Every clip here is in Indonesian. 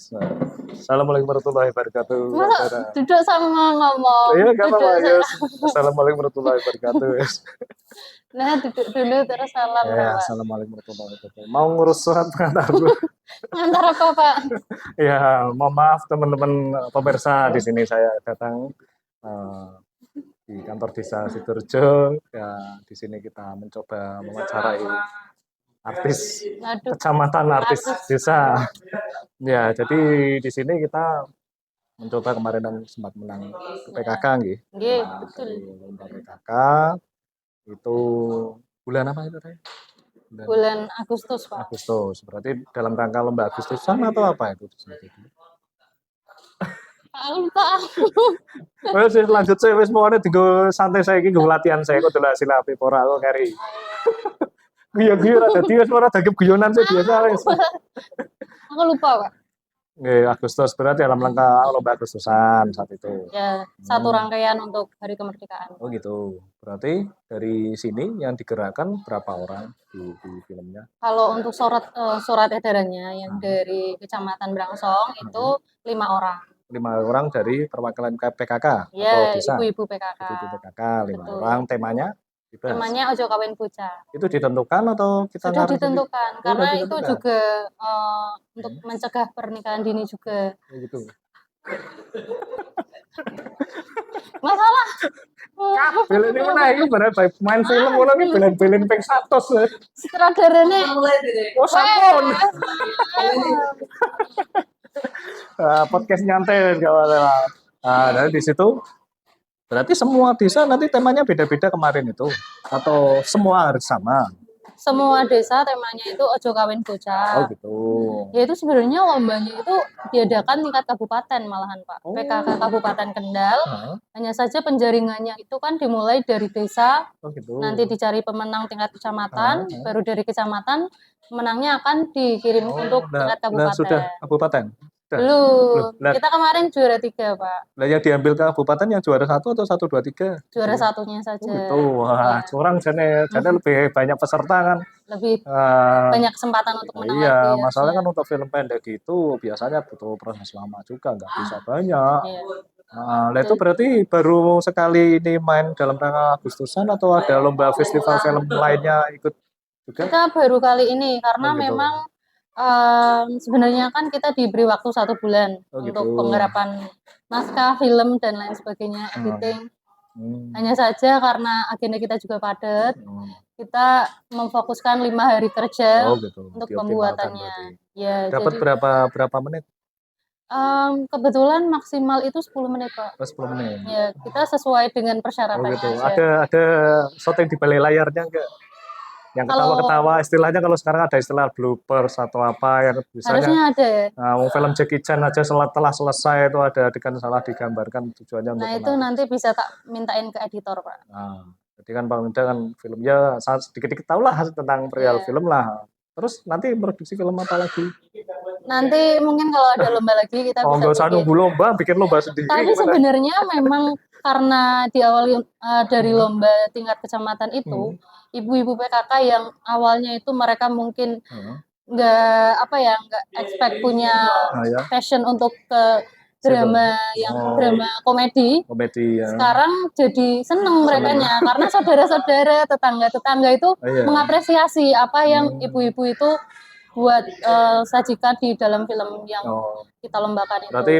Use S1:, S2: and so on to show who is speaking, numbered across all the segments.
S1: Assalamualaikum warahmatullahi wabarakatuh.
S2: Masa duduk sama ngomong?
S1: Iya, gak
S2: Duduk
S1: apa-apa,
S2: sama.
S1: yes. Assalamualaikum warahmatullahi wabarakatuh. Yes.
S2: Nah, duduk dulu terus salam
S1: Ya,
S2: Pak.
S1: assalamualaikum warahmatullahi wabarakatuh. Mau ngurus surat pengantar dulu.
S2: Ngantar apa Pak?
S1: Ya, mohon maaf teman-teman pemirsa, di sini saya datang eh, di kantor desa Sidoarjo. Ya, di sini kita mencoba mewawancarai artis
S2: Aduh,
S1: kecamatan, artis desa. Ya, jadi di sini kita mencoba kemarin dan sempat menang PKK nggih.
S2: nggih,
S1: Nah,
S2: betul.
S1: dari lomba PKK itu bulan apa itu teh?
S2: Bulan Agustus Pak.
S1: Agustus. Berarti dalam rangka lomba Agustusan atau apa itu?
S2: Pak lupa aku.
S1: Wes lanjut saya wis mone dienggo santai saiki nggo latihan saya kudu hasil apik ora kok kari. Guyon-guyon ada dadi wis ora dagep guyonan saya biasa wis.
S2: Aku lupa Pak.
S1: Nggih, Agustus berarti dalam rangka lomba Agustusan saat itu.
S2: Ya, satu rangkaian untuk Hari Kemerdekaan.
S1: Oh gitu. Berarti dari sini yang digerakkan berapa orang di filmnya?
S2: Kalau untuk surat edarannya yang dari Kecamatan Brangsong itu 5 orang.
S1: 5 orang dari perwakilan PKK atau
S2: Ya,
S1: desa?
S2: ibu-ibu PKK.
S1: Ibu PKK 5
S2: Betul.
S1: orang. Temanya? Bebas.
S2: Temanya Ojo Kawin Bocah.
S1: Itu ditentukan atau kita
S2: Sudah
S1: ngaruh
S2: ditentukan
S1: sendiri?
S2: karena
S1: Udah
S2: itu
S1: ditentukan?
S2: juga untuk mencegah pernikahan dini juga.
S1: Oh, gitu.
S2: Masalah.
S1: Kabel ini mana ini bener baik main film ngono iki belen-belen ping 100.
S2: Sutradaranya
S1: Oh, sampun. Podcast nyantai enggak apa-apa. Nah, dari di situ berarti semua desa nanti temanya beda-beda kemarin itu atau semua harus sama?
S2: semua desa temanya itu Ojo Kawin
S1: Oh
S2: Bocah.
S1: gitu.
S2: Ya itu sebenarnya lombanya itu diadakan tingkat kabupaten malahan Pak.
S1: Oh.
S2: PKK Kabupaten Kendal.
S1: Hah?
S2: Hanya saja penjaringannya itu kan dimulai dari desa,
S1: Oh gitu.
S2: nanti dicari pemenang tingkat kecamatan, baru dari kecamatan pemenangnya akan dikirim untuk tingkat kabupaten.
S1: Sudah kabupaten. Sudah.
S2: Belum.
S1: Lah,
S2: Kita kemarin juara 3 Pak.
S1: lah yang diambil ke kabupaten yang juara 1 atau 1 2 3?
S2: Juara satunya saja.
S1: Oh gitu. Wah, curang jane lebih banyak peserta kan.
S2: Lebih
S1: Eh,
S2: banyak kesempatan untuk menang
S1: iya,
S2: lagi.
S1: masalahnya kan untuk film pendek itu biasanya butuh proses lama juga, nggak bisa banyak.
S2: Iya.
S1: Nah, itu berarti baru sekali ini main dalam rangka Agustusan atau ada lomba festival film lainnya ikut juga?
S2: Kita baru kali ini karena
S1: Oh, gitu.
S2: memang sebenarnya kan kita diberi waktu 1 bulan
S1: Oh,
S2: untuk
S1: gitu.
S2: penggarapan naskah, film dan lain sebagainya, editing. Hanya saja karena agenda kita juga padat, kita memfokuskan 5 hari kerja
S1: Oh, gitu.
S2: untuk
S1: Dioptimalkan
S2: pembuatannya.
S1: berarti.
S2: Ya,
S1: Dapat
S2: jadi
S1: berapa menit?
S2: kebetulan maksimal itu 10 menit Pak.
S1: Oh, 10 menit.
S2: Ya, kita sesuai dengan
S1: Oh,
S2: persyaratannya
S1: gitu.
S2: aja.
S1: Ada syuting di balik layarnya enggak? Yang ketawa-ketawa, istilahnya kalau sekarang ada istilah bloopers atau apa yang misalnya
S2: Harusnya ada ya.
S1: film Jackie Chan aja setelah selesai itu ada adegan salah digambarkan tujuannya untuk
S2: Nah, itu nanti bisa tak mintain ke editor Pak.
S1: Nah, jadi kan paling tidak kan film ya sedikit-sedikit tahu lah tentang perihal film lah. Terus nanti produksi film apa lagi?
S2: Nanti mungkin kalau ada lomba lagi kita
S1: Oh,
S2: bisa
S1: nggak usah
S2: bikin.
S1: nunggu lomba, bikin lomba sendiri.
S2: Tapi
S1: gimana?
S2: sebenarnya memang karena diawali dari lomba tingkat kecamatan itu, ibu-ibu PKK yang awalnya itu mereka mungkin nggak expect punya
S1: ya.
S2: passion untuk ke drama drama komedi.
S1: Komedi ya.
S2: Sekarang jadi seneng merekanya karena saudara-saudara, tetangga-tetangga itu mengapresiasi apa yang ibu-ibu itu buat sajikan di dalam film yang kita lombakan itu.
S1: Berarti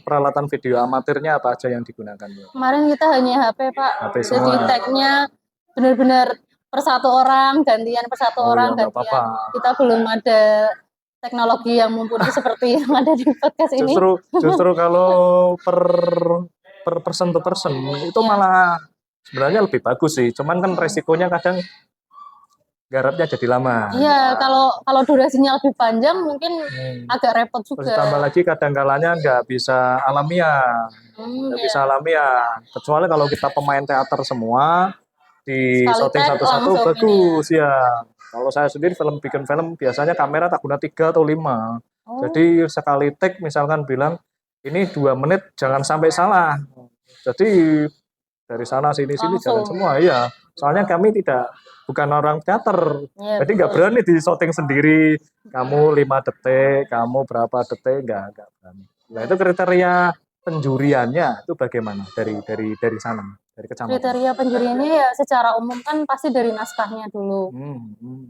S1: peralatan video amatirnya apa aja yang digunakan?
S2: Kemarin kita hanya HP Pak.
S1: HP
S2: Jadi
S1: semua.
S2: tag-nya benar-benar per satu orang, gantian per satu orang,
S1: ya,
S2: gantian. Kita belum ada teknologi yang mumpuni seperti yang ada di podcast ini.
S1: Justru kalau per person to person itu malah sebenarnya lebih bagus sih. Cuman kan resikonya kadang garapnya jadi lama.
S2: Iya, kalau durasinya lebih panjang mungkin agak repot juga.
S1: Terus tambah lagi kadang-kalanya nggak bisa alamiah. Nggak bisa alamiah. Kecuali kalau kita pemain teater semua, di shooting satu-satu bagus ya. Kalau saya sendiri bikin film biasanya kamera tak guna 3 atau 5. Jadi sekali take misalkan bilang ini 2 menit jangan sampai salah. Jadi dari sana sini jalan
S2: Langsung.
S1: semua. Iya, soalnya kami bukan orang teater,
S2: Iya,
S1: jadi nggak
S2: betul.
S1: berani di syuting sendiri. Kamu 5 detik, kamu berapa detik, nggak berani. Nah itu kriteria penjuriannya itu bagaimana dari sana, dari kecamatan?
S2: Kriteria penjuriannya ya secara umum kan pasti dari naskahnya dulu.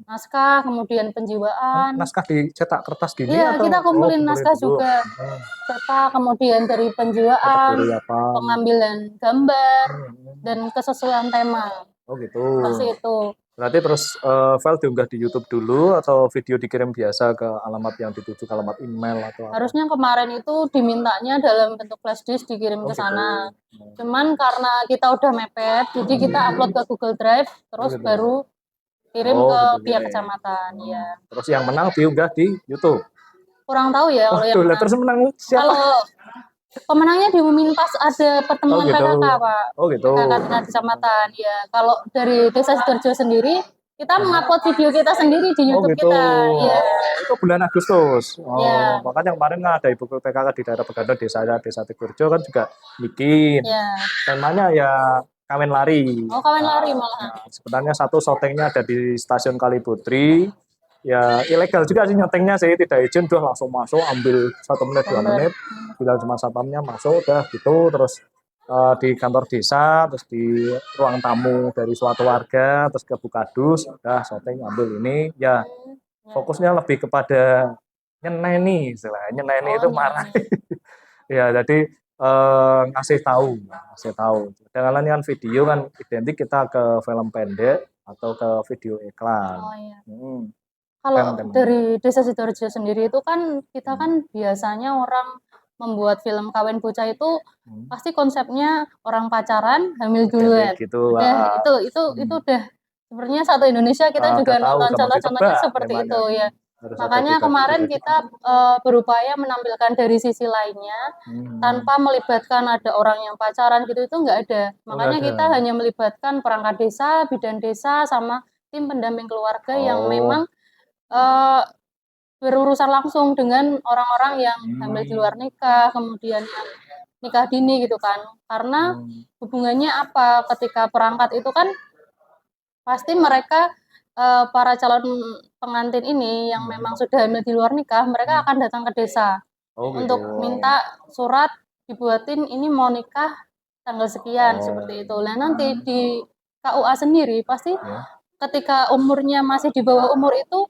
S2: Naskah, kemudian penjiwaan.
S1: Naskah dicetak kertas gini
S2: Iya,
S1: atau
S2: kita kumpulin naskah
S1: dulu?
S2: juga. Cetak, kemudian dari penjiwaan,
S1: Kategori apa?
S2: pengambilan gambar, dan kesesuaian tema.
S1: Oh gitu.
S2: Pasti itu.
S1: Berarti terus file diunggah di YouTube dulu atau video dikirim biasa ke alamat yang dituju, ke alamat email atau apa?
S2: Harusnya kemarin itu dimintanya dalam bentuk flash disk dikirim ke sana. Cuman karena kita udah mepet, jadi kita upload ke Google Drive, terus baru kirim ke pihak kecamatan. Ya.
S1: Terus yang menang diunggah di YouTube.
S2: Kurang tahu ya kalau yang menang.
S1: Terus menang siapa?
S2: Kalau pemenangnya diumumin pas ada pertemuan PKK, Pak.
S1: Oh gitu.
S2: PKK tingkat kecamatan. Ya, kalau dari Desa Sidoarjo sendiri, kita mengupload video kita sendiri di YouTube kita. Ya.
S1: Itu bulan Agustus.
S2: Ya.
S1: Makanya kemarin ada ibu PKK di daerah Pegadaian Desa Sidoarjo kan juga bikin.
S2: Ya.
S1: Temanya ya kawin lari.
S2: Oh, kawin lari malah.
S1: Sebenarnya satu syutingnya ada di stasiun Kaliputri. Ya ilegal juga sih nyotengnya, saya tidak izin, udah langsung masuk, ambil 1 menit 2 menit, bilang cuma satpamnya masuk, udah gitu, terus di kantor desa, terus di ruang tamu dari suatu warga, terus ke Bukadus, udah syuting ambil ini, ya fokusnya lebih kepada nyeneni, istilahnya nyeneni itu marah, ya jadi ngasih tahu, dengan kan video kan identik kita ke film pendek atau ke video iklan.
S2: Oh, iya. Kalau dari Desa Sidoarjo sendiri itu kan kita kan biasanya orang membuat film kawin bocah itu pasti konsepnya orang pacaran hamil duluan.
S1: Gitu,
S2: itu udah sebenarnya satu Indonesia kita juga nonton contoh-contohnya seperti itu ya. Makanya kemarin kita berupaya menampilkan dari sisi lainnya tanpa melibatkan ada orang yang pacaran gitu, itu nggak ada. Makanya kita hanya melibatkan perangkat desa, bidan desa, sama tim pendamping keluarga yang memang berurusan langsung dengan orang-orang yang hamil di luar nikah, kemudian yang nikah dini gitu kan. Karena hubungannya apa, ketika perangkat itu kan pasti mereka para calon pengantin ini yang memang sudah hamil di luar nikah, mereka akan datang ke desa untuk minta surat dibuatin ini mau nikah tanggal sekian, seperti itu. Nah nanti di KUA sendiri pasti ketika umurnya masih di bawah umur itu,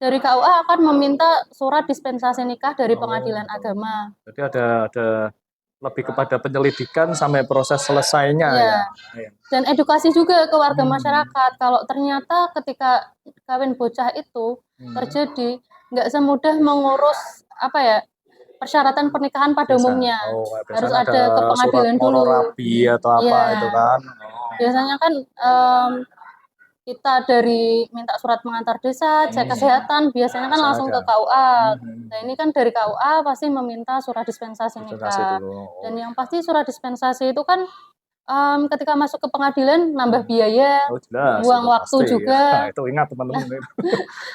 S2: dari KUA akan meminta surat dispensasi nikah dari pengadilan agama.
S1: Jadi ada lebih kepada penyelidikan sampai proses selesainya ya.
S2: Dan edukasi juga ke warga masyarakat. Kalau ternyata ketika kawin bocah itu terjadi, nggak semudah mengurus persyaratan pernikahan pada umumnya. Harus ada ke pengadilan dulu.
S1: Rapi atau apa itu kan.
S2: Biasanya kan kita dari minta surat pengantar desa, cek kesehatan, biasanya kan langsung ke KUA. Nah ini kan dari KUA pasti meminta surat dispensasi nikah. Dan yang pasti surat dispensasi itu kan ketika masuk ke pengadilan nambah biaya, buang waktu juga.
S1: Itu ingat teman-teman.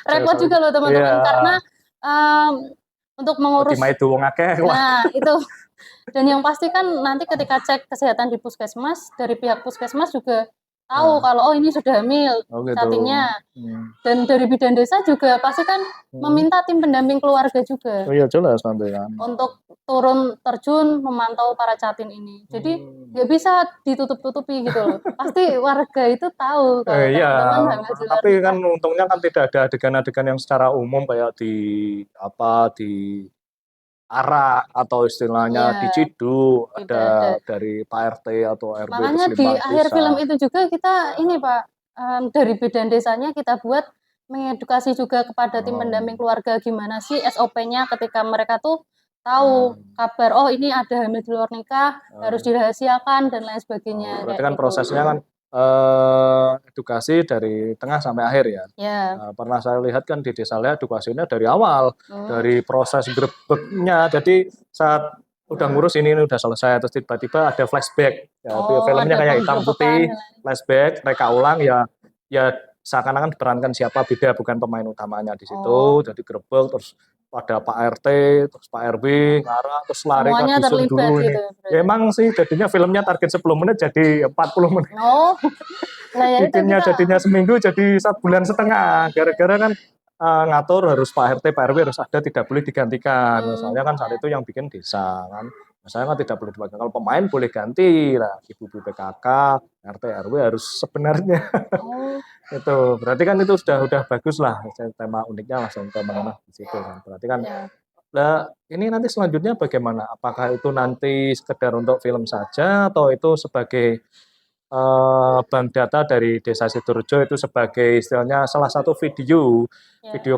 S2: Repot juga loh teman-teman, karena untuk mengurus. Nah itu. Dan yang pasti kan nanti ketika cek kesehatan di puskesmas, dari pihak puskesmas juga tahu kalau ini sudah hamil cacingnya. Dan dari bidan desa juga pasti kan meminta tim pendamping keluarga juga.
S1: Oh iya jelas nanti kan.
S2: Untuk turun terjun memantau para catin ini. Jadi nggak bisa ditutup-tutupi gitu loh. Pasti warga itu tahu kalau teman-teman hamil di luar
S1: tapi kan untungnya kan tidak ada adegan-adegan yang secara umum kayak di arak atau istilahnya diciduk, ada dari Pak RT atau RW.
S2: Makanya di akhir film itu juga kita ini Pak, dari bidan desanya kita buat mengedukasi juga kepada tim pendamping keluarga gimana sih SOP-nya ketika mereka tuh tahu kabar ini ada hamil di luar nikah, harus dirahasiakan dan lain sebagainya.
S1: Berarti kan prosesnya kan edukasi dari tengah sampai akhir ya. Pernah saya lihat kan di desa saya edukasinya dari awal, dari proses grebeknya. Jadi saat udah ngurus ini udah selesai, terus tiba-tiba ada flashback. Filmnya kayak hitam putih, flashback, reka ulang ya seakan-akan diperankan siapa, beda bukan pemain utamanya di situ. Jadi grebek terus ada Pak RT, terus Pak RW, ngarah, terus lari ke
S2: Semuanya
S1: dusun
S2: terlibat
S1: dulu ini.
S2: gitu.
S1: Ya, emang sih jadinya filmnya target 10 menit jadi 40 menit.
S2: Oh, nah ya itu
S1: Bikinnya
S2: kita.
S1: jadinya seminggu jadi 1,5 bulan. Gara-gara kan ngatur harus Pak RT, Pak RW harus ada, tidak boleh digantikan. Soalnya kan saat itu yang bikin desa kan. Saya kan tidak boleh digantikan. Kalau pemain boleh ganti lah, ibu-ibu PKK, RT, RW harus sebenarnya.
S2: Oh,
S1: Itu berarti kan itu sudah bagus lah, tema uniknya langsung tema di situ kan. Berarti kan
S2: ya.
S1: nah, ini nanti selanjutnya bagaimana? Apakah itu nanti sekedar untuk film saja atau itu sebagai bank data dari Desa Sidorejo, itu sebagai istilahnya salah satu video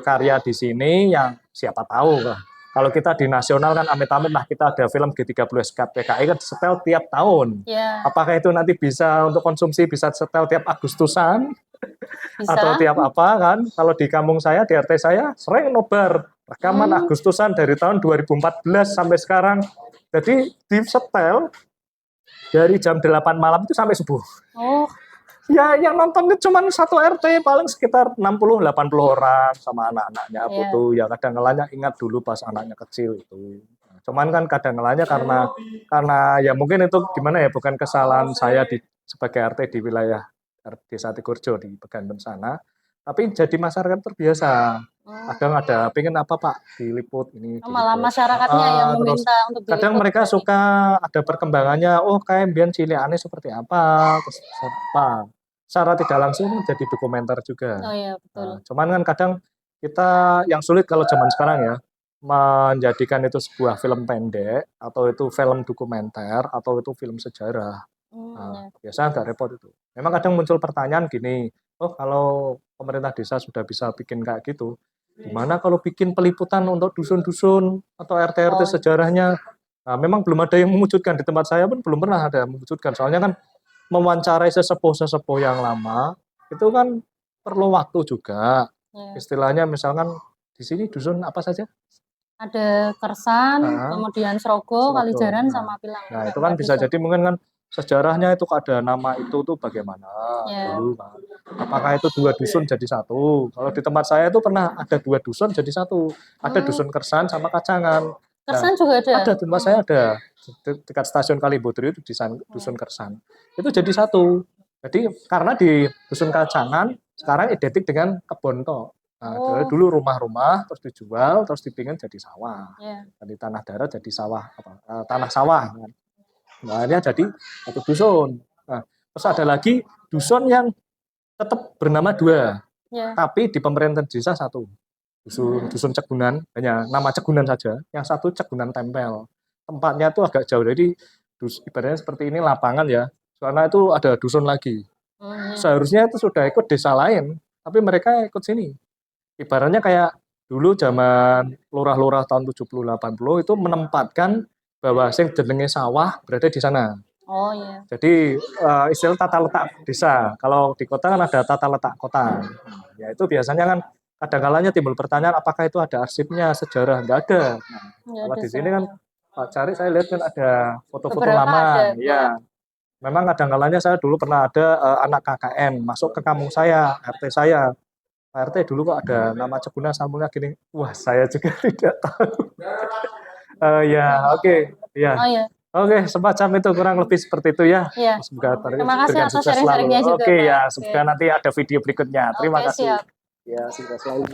S1: karya di sini yang siapa tahu lah. Kalau kita di nasional kan amit-amit lah kita ada film G30 SKPKI kan setel tiap tahun.
S2: Ya,
S1: Apakah itu nanti bisa untuk konsumsi, bisa setel tiap Agustusan atau
S2: bisa.
S1: tiap apa kan? Kalau di kampung saya, di RT saya sering nobar rekaman Agustusan dari tahun 2014 sampai sekarang. Jadi di setel dari jam 8 malam itu sampai subuh.
S2: Oh,
S1: Ya, yang nonton itu cuma satu RT, paling sekitar 60-80 orang sama anak-anaknya foto. Ya kadang ngelanya ingat dulu pas anaknya kecil itu. Cuman kan kadang ngelanya karena ya mungkin itu gimana ya, bukan kesalahan saya sebagai RT di wilayah Desa Tigurjo di Peganten sana, tapi jadi masyarakat terbiasa. Kadang ada pengen apa Pak diliput ini.
S2: malah
S1: Diliput.
S2: masyarakatnya yang
S1: Terus
S2: meminta untuk diliput.
S1: kadang mereka
S2: berarti.
S1: suka ada perkembangannya, oh kayak Bian Cileane seperti apa, terus apa. Secara tidak langsung menjadi dokumenter juga.
S2: Oh iya, betul.
S1: Nah, cuman kan kadang kita yang sulit kalau zaman sekarang ya, menjadikan itu sebuah film pendek, atau itu film dokumenter, atau itu film sejarah. Nah, biasanya agak repot itu. Memang kadang muncul pertanyaan gini, oh kalau pemerintah desa sudah bisa bikin kayak gitu, gimana kalau bikin peliputan untuk dusun-dusun atau RT-RT sejarahnya? Nah, memang belum ada yang mewujudkan, di tempat saya pun belum pernah ada yang mewujudkan. Soalnya kan mewawancarai sesepuh-sesepuh yang lama, itu kan perlu waktu juga. Istilahnya misalkan di sini dusun apa saja?
S2: Ada Kersan, kemudian Srogo, Kalijaran, sama Pilang.
S1: Nah, itu kan bisa jadi mungkin kan sejarahnya itu ada nama itu tuh bagaimana dulu kan. Apakah itu 2 dusun jadi satu? Kalau di tempat saya itu pernah ada 2 dusun jadi satu. Ada dusun Kersan sama Kacangan.
S2: Kersan juga ada?
S1: Ada, di tempat saya ada. Dekat stasiun Kalibodri itu di dusun Kersan. Itu jadi satu. Jadi karena di dusun Kacangan sekarang identik dengan kebun toh. Nah, dulu rumah-rumah terus dijual, terus dipingin jadi sawah. Dari tanah darat jadi sawah, tanah sawah. Nah, akhirnya jadi satu dusun. Nah, terus ada lagi dusun yang tetap bernama 2, tapi di pemerintahan desa 1. Dusun Cegunan, hanya nama Cegunan saja. Yang satu Cegunan Tempel. Tempatnya itu agak jauh, jadi ibaratnya seperti ini lapangan ya. Karena itu ada dusun lagi. Seharusnya itu sudah ikut desa lain, tapi mereka ikut sini. Ibaratnya kayak dulu zaman lurah-lurah tahun 70-80 itu menempatkan bahwa sing jenenge sawah berada di sana.
S2: Oh iya.
S1: Jadi istilah tata letak desa. Kalau di kota kan ada tata letak kota. Ya itu biasanya kan kadang-kalanya timbul pertanyaan apakah itu ada arsipnya, sejarah, nggak ada. Kalau di sini kan Pak cari saya lihat kan ada foto-foto lama. Ya. Memang kadang-kalanya saya dulu pernah ada anak KKN masuk ke kampung saya, RT saya. Pak RT dulu kok ada nama Cegunan sambungnya gini. Wah, saya juga tidak tahu. Ya, oke. Ya.
S2: Oh iya.
S1: Oke, semacam itu kurang lebih seperti itu ya.
S2: Semoga terima kasih atas sharing-sharingnya juga.
S1: Oke ya, semoga nanti ada video berikutnya. Terima kasih.
S2: Siap.
S1: Ya, sukses selalu.